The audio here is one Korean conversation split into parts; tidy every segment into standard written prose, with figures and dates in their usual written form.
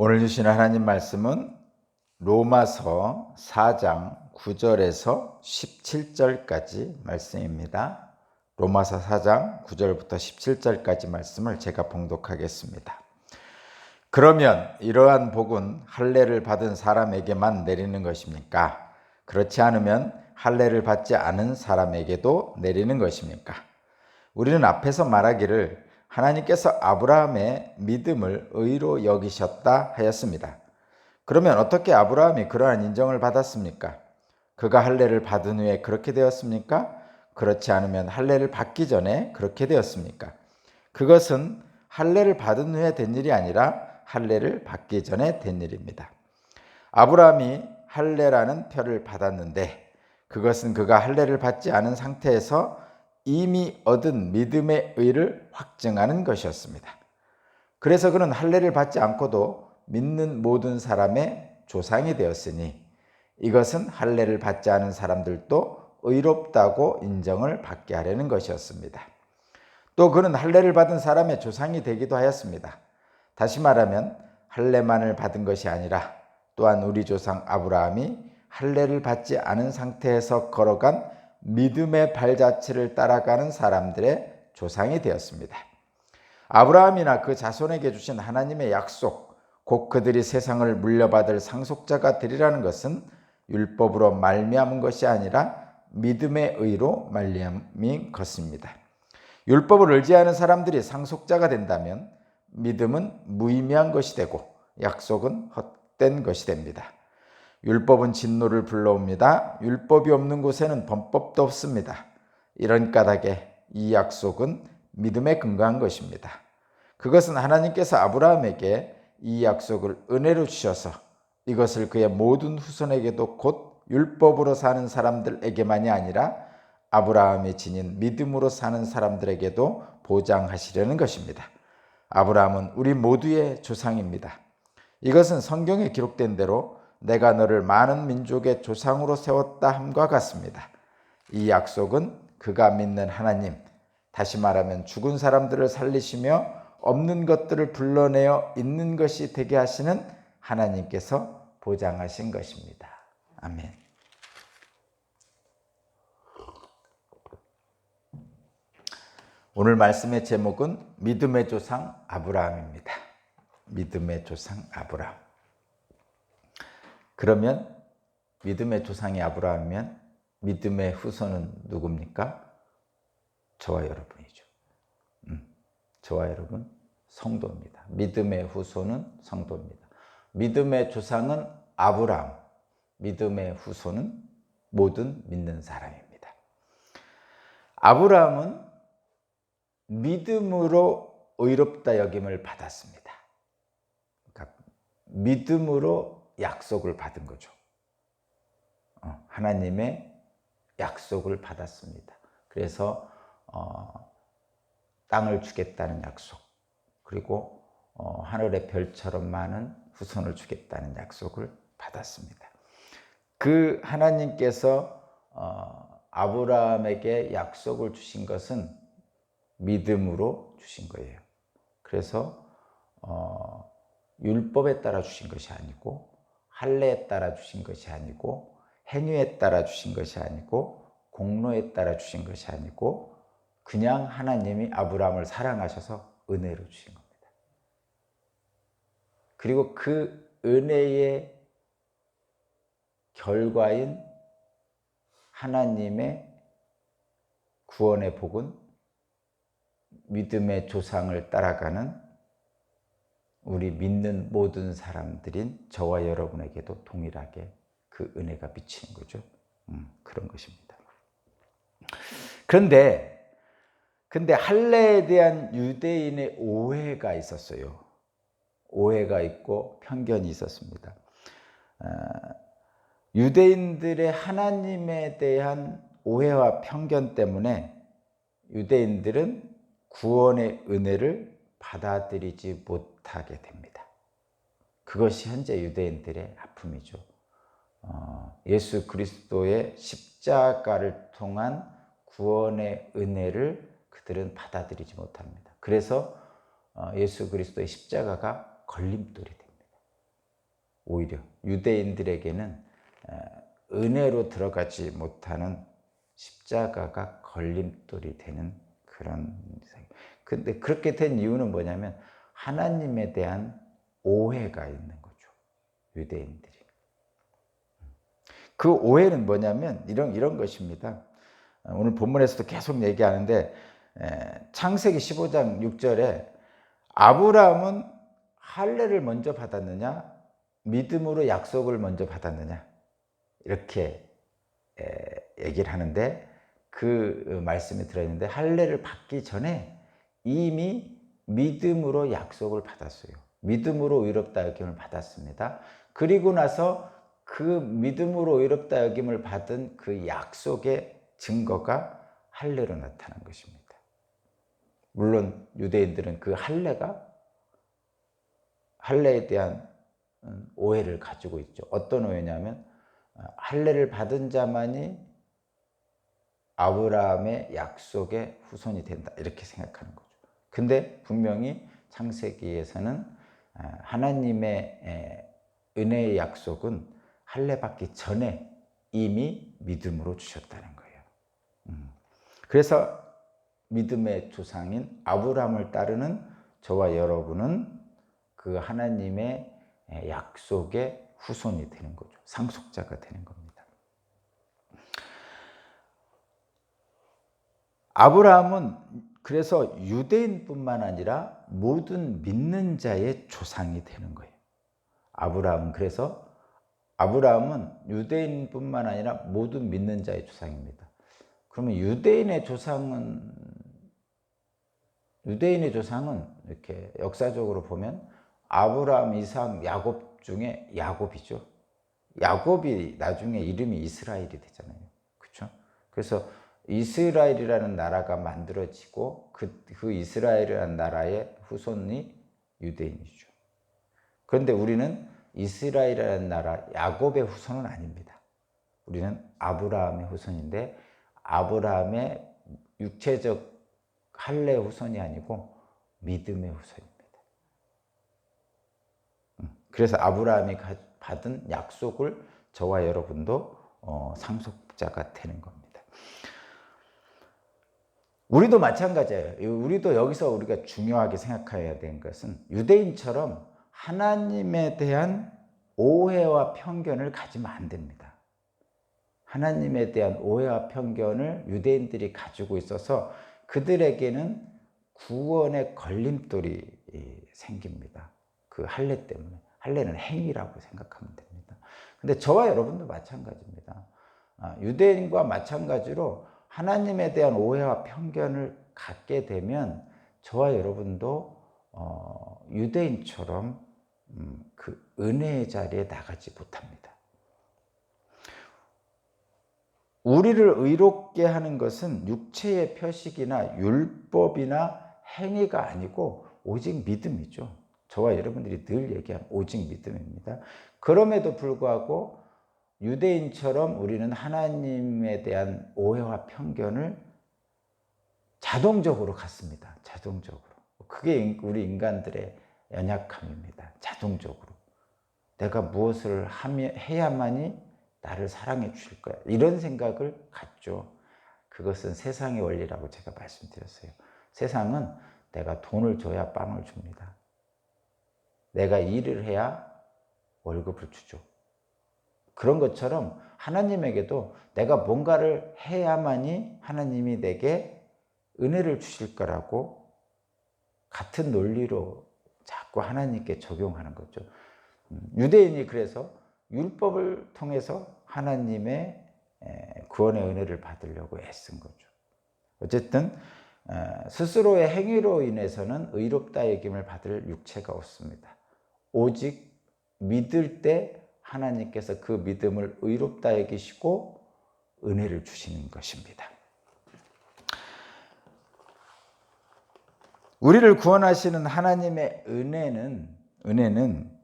오늘 주신 하나님 말씀은 로마서 4장 9절에서 17절까지 말씀입니다. 로마서 4장 9절부터 17절까지 말씀을 제가 봉독하겠습니다. 그러면 이러한 복은 할례를 받은 사람에게만 내리는 것입니까? 그렇지 않으면 할례를 받지 않은 사람에게도 내리는 것입니까? 우리는 앞에서 말하기를 하나님께서 아브라함의 믿음을 의로 여기셨다 하였습니다. 그러면 어떻게 아브라함이 그러한 인정을 받았습니까? 그가 할례를 받은 후에 그렇게 되었습니까? 그렇지 않으면 할례를 받기 전에 그렇게 되었습니까? 그것은 할례를 받은 후에 된 일이 아니라 할례를 받기 전에 된 일입니다. 아브라함이 할례라는 표를 받았는데 그것은 그가 할례를 받지 않은 상태에서 이미 얻은 믿음의 의를 확증하는 것이었습니다. 그래서 그는 할례를 받지 않고도 믿는 모든 사람의 조상이 되었으니 이것은 할례를 받지 않은 사람들도 의롭다고 인정을 받게 하려는 것이었습니다. 또 그는 할례를 받은 사람의 조상이 되기도 하였습니다. 다시 말하면 할례만을 받은 것이 아니라 또한 우리 조상 아브라함이 할례를 받지 않은 상태에서 걸어간 믿음의 발자취를 따라가는 사람들의 조상이 되었습니다. 아브라함이나 그 자손에게 주신 하나님의 약속, 곧 그들이 세상을 물려받을 상속자가 되리라는 것은 율법으로 말미암은 것이 아니라 믿음의 의로 말미암은 것입니다. 율법을 의지하는 사람들이 상속자가 된다면 믿음은 무의미한 것이 되고 약속은 헛된 것이 됩니다. 율법은 진노를 불러옵니다. 율법이 없는 곳에는 범법도 없습니다. 이런 까닭에 이 약속은 믿음에 근거한 것입니다. 그것은 하나님께서 아브라함에게 이 약속을 은혜로 주셔서 이것을 그의 모든 후손에게도 곧 율법으로 사는 사람들에게만이 아니라 아브라함이 지닌 믿음으로 사는 사람들에게도 보장하시려는 것입니다. 아브라함은 우리 모두의 조상입니다. 이것은 성경에 기록된 대로 내가 너를 많은 민족의 조상으로 세웠다 함과 같습니다. 이 약속은 그가 믿는 하나님, 다시 말하면 죽은 사람들을 살리시며 없는 것들을 불러내어 있는 것이 되게 하시는 하나님께서 보장하신 것입니다. 아멘. 오늘 말씀의 제목은 믿음의 조상 아브라함입니다. 믿음의 조상 아브라함. 그러면 믿음의 조상이 아브라함이면 믿음의 후손은 누굽니까? 저와 여러분이죠. 저와 여러분 성도입니다. 믿음의 후손은 성도입니다. 믿음의 조상은 아브라함, 믿음의 후손은 모든 믿는 사람입니다. 아브라함은 믿음으로 의롭다 여김을 받았습니다. 그러니까 믿음으로 약속을 받은 거죠. 하나님의 약속을 받았습니다. 그래서 땅을 주겠다는 약속, 그리고 하늘의 별처럼 많은 후손을 주겠다는 약속을 받았습니다. 그 하나님께서 아브라함에게 약속을 주신 것은 믿음으로 주신 거예요. 그래서 율법에 따라 주신 것이 아니고 할례에 따라 주신 것이 아니고 행위에 따라 주신 것이 아니고 공로에 따라 주신 것이 아니고 그냥 하나님이 아브라함을 사랑하셔서 은혜로 주신 겁니다. 그리고 그 은혜의 결과인 하나님의 구원의 복은 믿음의 조상을 따라가는 우리 믿는 모든 사람들인 저와 여러분에게도 동일하게 그 은혜가 미치는 거죠. 그런 것입니다. 그런데 할례에 대한 유대인의 오해가 있었어요. 오해가 있고 편견이 있었습니다. 유대인들의 하나님에 대한 오해와 편견 때문에 유대인들은 구원의 은혜를 받아들이지 못하게 됩니다. 그것이 현재 유대인들의 아픔이죠. 예수 그리스도의 십자가를 통한 구원의 은혜를 그들은 받아들이지 못합니다. 그래서 예수 그리스도의 십자가가 걸림돌이 됩니다. 오히려 유대인들에게는 은혜로 들어가지 못하는 십자가가 걸림돌이 되는 그런. 근데 그렇게 된 이유는 뭐냐면 하나님에 대한 오해가 있는 거죠. 유대인들이. 그 오해는 뭐냐면 이런 것입니다. 오늘 본문에서도 계속 얘기하는데 창세기 15장 6절에 아브라함은 할례를 먼저 받았느냐 믿음으로 약속을 먼저 받았느냐 이렇게 얘기를 하는데 그 말씀이 들어있는데 할례를 받기 전에 이미 믿음으로 약속을 받았어요. 믿음으로 의롭다 여김을 받았습니다. 그리고 나서 그 믿음으로 의롭다 여김을 받은 그 약속의 증거가 할례로 나타난 것입니다. 물론 유대인들은 그 할례에 대한 오해를 가지고 있죠. 어떤 오해냐면 할례를 받은 자만이 아브라함의 약속의 후손이 된다 이렇게 생각하는 거죠. 근데 분명히 창세기에서는 하나님의 은혜의 약속은 할례 받기 전에 이미 믿음으로 주셨다는 거예요. 그래서 믿음의 조상인 아브라함을 따르는 저와 여러분은 그 하나님의 약속의 후손이 되는 거죠. 상속자가 되는 겁니다. 아브라함은 그래서 유대인뿐만 아니라 모든 믿는 자의 조상이 되는 거예요. 아브라함은 유대인뿐만 아니라 모든 믿는 자의 조상입니다. 그러면 유대인의 조상은 이렇게 역사적으로 보면 아브라함, 이삭, 야곱 중에 야곱이죠. 야곱이 나중에 이름이 이스라엘이 되잖아요. 그렇죠? 그래서 이스라엘이라는 나라가 만들어지고 그 이스라엘이라는 나라의 후손이 유대인이죠. 그런데 우리는 이스라엘이라는 나라 야곱의 후손은 아닙니다. 우리는 아브라함의 후손인데 아브라함의 육체적 할례 후손이 아니고 믿음의 후손입니다. 그래서 아브라함이 받은 약속을 저와 여러분도 상속자가 되는 겁니다. 우리도 마찬가지예요. 우리도 여기서 우리가 중요하게 생각해야 되는 것은 유대인처럼 하나님에 대한 오해와 편견을 가지면 안 됩니다. 하나님에 대한 오해와 편견을 유대인들이 가지고 있어서 그들에게는 구원의 걸림돌이 생깁니다. 그 할례 때문에. 할례는 행위라고 생각하면 됩니다. 근데 저와 여러분도 마찬가지입니다. 유대인과 마찬가지로 하나님에 대한 오해와 편견을 갖게 되면 저와 여러분도 유대인처럼 그 은혜의 자리에 나가지 못합니다. 우리를 의롭게 하는 것은 육체의 표식이나 율법이나 행위가 아니고 오직 믿음이죠. 저와 여러분들이 늘 얘기하는 오직 믿음입니다. 그럼에도 불구하고 유대인처럼 우리는 하나님에 대한 오해와 편견을 자동적으로 갖습니다. 자동적으로. 그게 우리 인간들의 연약함입니다. 자동적으로. 내가 무엇을 해야만이 나를 사랑해 주실 거야. 이런 생각을 갖죠. 그것은 세상의 원리라고 제가 말씀드렸어요. 세상은 내가 돈을 줘야 빵을 줍니다. 내가 일을 해야 월급을 주죠. 그런 것처럼 하나님에게도 내가 뭔가를 해야만이 하나님이 내게 은혜를 주실 거라고 같은 논리로 자꾸 하나님께 적용하는 거죠. 유대인이 그래서 율법을 통해서 하나님의 구원의 은혜를 받으려고 애쓴 거죠. 어쨌든 스스로의 행위로 인해서는 의롭다 여김을 받을 육체가 없습니다. 오직 믿을 때 하나님께서 그 믿음을 의롭다 여기시고 은혜를 주시는 것입니다. 우리를 구원하시는 하나님의 은혜는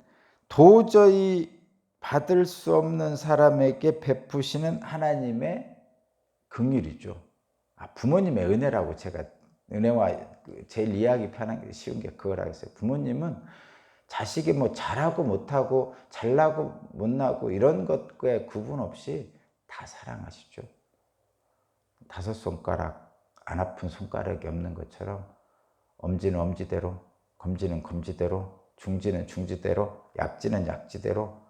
도저히 받을 수 없는 사람에게 베푸시는 하나님의 긍휼이죠. 부모님의 은혜라고 제가 은혜와 제일 이해하기 편한 게 쉬운 게 그거라고 했어요. 부모님은 자식이 뭐 잘하고 못하고 잘나고 못나고 이런 것과의 구분 없이 다 사랑하시죠. 5손가락 안 아픈 손가락이 없는 것처럼 엄지는 엄지대로, 검지는 검지대로, 중지는 중지대로, 약지는 약지대로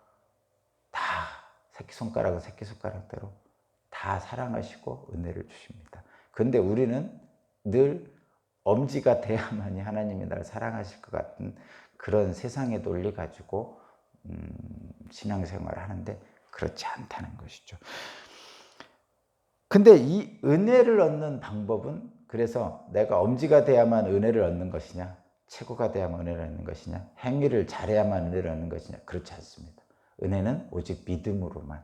다 새끼손가락은 새끼손가락대로 다 사랑하시고 은혜를 주십니다. 그런데 우리는 늘 엄지가 돼야만이 하나님이 날 사랑하실 것 같은 그런 세상의 논리 가지고 신앙생활을 하는데 그렇지 않다는 것이죠. 근데 이 은혜를 얻는 방법은, 그래서 내가 엄지가 돼야만 은혜를 얻는 것이냐, 최고가 돼야만 은혜를 얻는 것이냐, 행위를 잘해야만 은혜를 얻는 것이냐, 그렇지 않습니다. 은혜는 오직 믿음으로만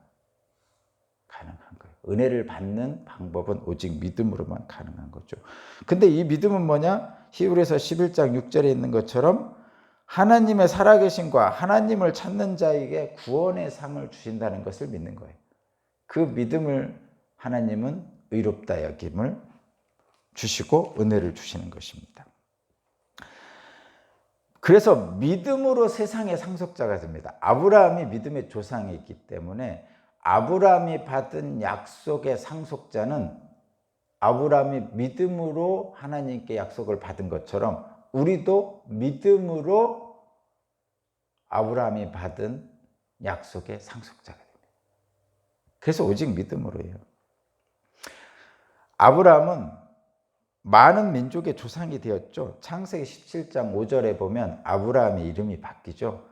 가능한 거예요. 은혜를 받는 방법은 오직 믿음으로만 가능한 거죠. 근데 이 믿음은 뭐냐? 히브리서 11장 6절에 있는 것처럼 하나님의 살아계심과 하나님을 찾는 자에게 구원의 상을 주신다는 것을 믿는 거예요. 그 믿음을 하나님은 의롭다 여김을 주시고 은혜를 주시는 것입니다. 그래서 믿음으로 세상의 상속자가 됩니다. 아브라함이 믿음의 조상이 있기 때문에 아브라함이 받은 약속의 상속자는 아브라함이 믿음으로 하나님께 약속을 받은 것처럼 우리도 믿음으로 아브라함이 받은 약속의 상속자가 됩니다. 그래서 오직 믿음으로예요. 아브라함은 많은 민족의 조상이 되었죠. 창세기 17장 5절에 보면 아브라함의 이름이 바뀌죠.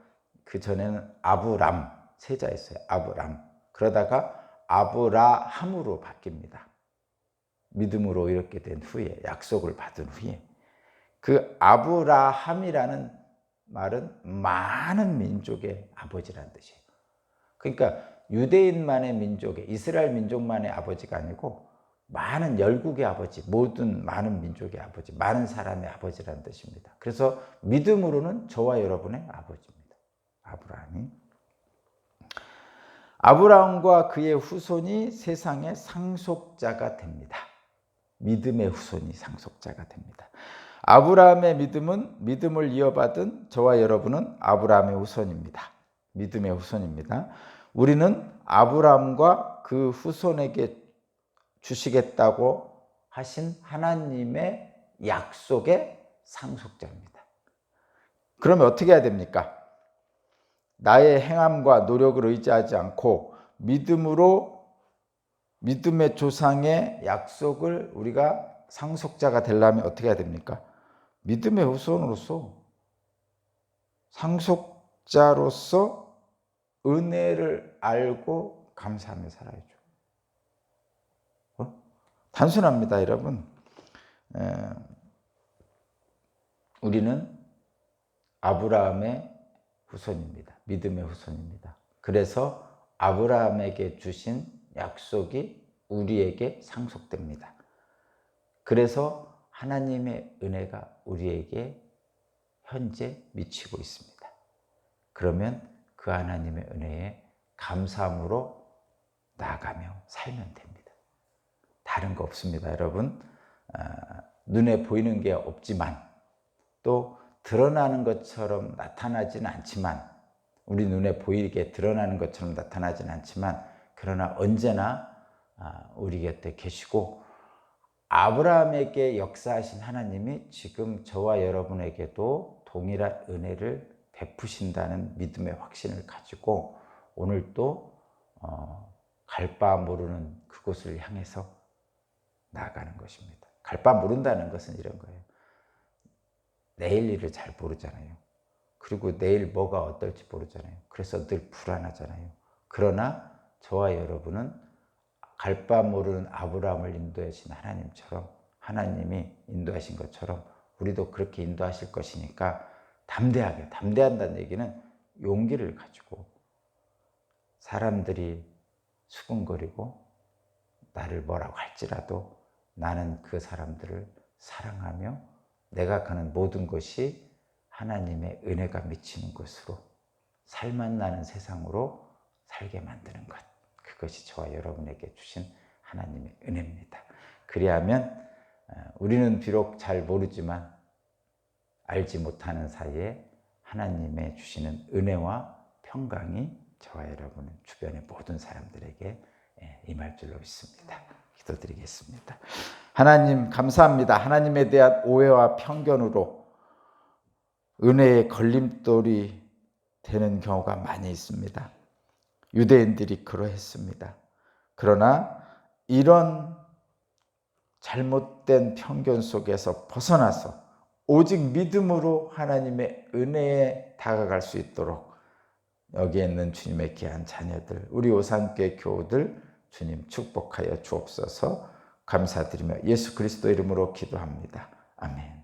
그 전에는 아브람, 세자였어요. 아브람. 그러다가 아브라함으로 바뀝니다. 믿음으로 이렇게 된 후에, 약속을 받은 후에. 그 아브라함이라는 말은 많은 민족의 아버지라는 뜻이에요. 그러니까 유대인만의 민족의, 이스라엘 민족만의 아버지가 아니고 많은 열국의 아버지, 모든 많은 민족의 아버지, 많은 사람의 아버지라는 뜻입니다. 그래서 믿음으로는 저와 여러분의 아버지입니다. 아브라함이. 아브라함과 그의 후손이 세상의 상속자가 됩니다. 믿음의 후손이 상속자가 됩니다. 아브라함의 믿음은 믿음을 이어받은 저와 여러분은 아브라함의 후손입니다. 믿음의 후손입니다. 우리는 아브라함과 그 후손에게 주시겠다고 하신 하나님의 약속의 상속자입니다. 그러면 어떻게 해야 됩니까? 나의 행함과 노력을 의지하지 않고 믿음으로 믿음의 조상의 약속을 우리가 상속자가 되려면 어떻게 해야 됩니까? 믿음의 후손으로서, 상속자로서 은혜를 알고 감사하며 살아야죠. 단순합니다, 여러분. 우리는 아브라함의 후손입니다. 믿음의 후손입니다. 그래서 아브라함에게 주신 약속이 우리에게 상속됩니다. 그래서 하나님의 은혜가 우리에게 현재 미치고 있습니다. 그러면 그 하나님의 은혜에 감사함으로 나아가며 살면 됩니다. 다른 거 없습니다, 여러분. 눈에 보이는 게 없지만 또 드러나는 것처럼 나타나지는 않지만, 우리 눈에 보이게 드러나는 것처럼 나타나지는 않지만, 그러나 언제나 우리 곁에 계시고 아브라함에게 역사하신 하나님이 지금 저와 여러분에게도 동일한 은혜를 베푸신다는 믿음의 확신을 가지고 오늘 또 갈 바 모르는 그곳을 향해서 나아가는 것입니다. 갈 바 모른다는 것은 이런 거예요. 내일 일을 잘 모르잖아요. 그리고 내일 뭐가 어떨지 모르잖아요. 그래서 늘 불안하잖아요. 그러나 저와 여러분은 갈 바 모르는 아브라함을 인도하신 하나님처럼, 하나님이 인도하신 것처럼 우리도 그렇게 인도하실 것이니까 담대하게, 담대한다는 얘기는 용기를 가지고 사람들이 수군거리고 나를 뭐라고 할지라도 나는 그 사람들을 사랑하며 내가 가는 모든 것이 하나님의 은혜가 미치는 곳으로, 살맛 나는 세상으로 살게 만드는 것, 그것이 저와 여러분에게 주신 하나님의 은혜입니다. 그리하면 우리는 비록 잘 모르지만 알지 못하는 사이에 하나님의 주시는 은혜와 평강이 저와 여러분 주변의 모든 사람들에게 임할 줄로 믿습니다. 기도드리겠습니다. 하나님 감사합니다. 하나님에 대한 오해와 편견으로 은혜의 걸림돌이 되는 경우가 많이 있습니다. 유대인들이 그러했습니다. 그러나 이런 잘못된 편견 속에서 벗어나서 오직 믿음으로 하나님의 은혜에 다가갈 수 있도록 여기에 있는 주님의 귀한 자녀들, 우리 오산교회 교우들 주님 축복하여 주옵소서. 감사드리며 예수 그리스도 이름으로 기도합니다. 아멘.